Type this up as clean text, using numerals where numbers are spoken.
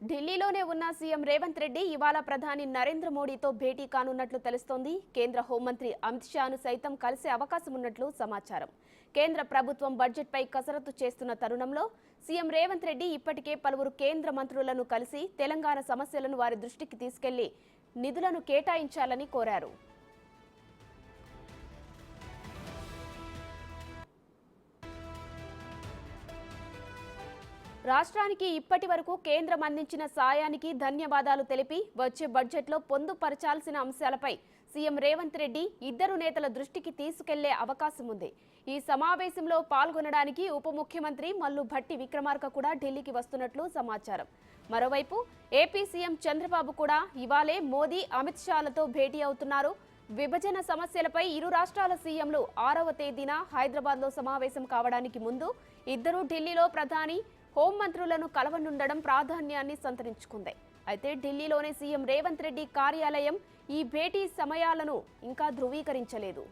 ఢిల్లీలోనే ఉన్న సీఎం రేవంత్ రెడ్డి ఇవాళ ప్రధాని నరేంద్ర మోడీతో భేటీ కానున్నట్లు తెలుస్తోంది. కేంద్ర హోంమంత్రి అమిత్ షాను సైతం కలిసే అవకాశం ఉన్నట్లు సమాచారం. కేంద్ర ప్రభుత్వం బడ్జెట్పై కసరత్తు చేస్తున్న తరుణంలో సీఎం రేవంత్ రెడ్డి ఇప్పటికే పలువురు కేంద్ర మంత్రులను కలిసి తెలంగాణ సమస్యలను వారి దృష్టికి తీసుకెళ్లి నిధులను కేటాయించాలని కోరారు. రాష్ట్రానికి ఇప్పటి వరకు కేంద్రం అందించిన సాయానికి ధన్యవాదాలు తెలిపి వచ్చే బడ్జెట్లో పొందుపరచాల్సిన అంశాలపై సీఎం రేవంత్ రెడ్డి ఇద్దరు నేతల దృష్టికి తీసుకెళ్లే అవకాశం ఉంది. ఈ సమావేశంలో పాల్గొనడానికి ఉప ముఖ్యమంత్రి మల్లు భట్టి విక్రమార్క కూడా ఢిల్లీకి వస్తున్నట్లు సమాచారం. మరోవైపు ఏపీ సీఎం చంద్రబాబు కూడా ఇవాళే మోదీ అమిత్ షాలతో భేటీ అవుతున్నారు. విభజన సమస్యలపై ఇరు రాష్ట్రాల సీఎంలు 6వ తేదీన హైదరాబాద్లో సమావేశం కావడానికి ముందు ఇద్దరు ఢిల్లీలో ప్రధాని హోంమంత్రులను కలవనుండడం ప్రాధాన్యాన్ని సంతరించుకుంది. అయితే ఢిల్లీలోని సీఎం రేవంత్ రెడ్డి కార్యాలయం ఈ భేటీ సమయాలను ఇంకా ధృవీకరించలేదు.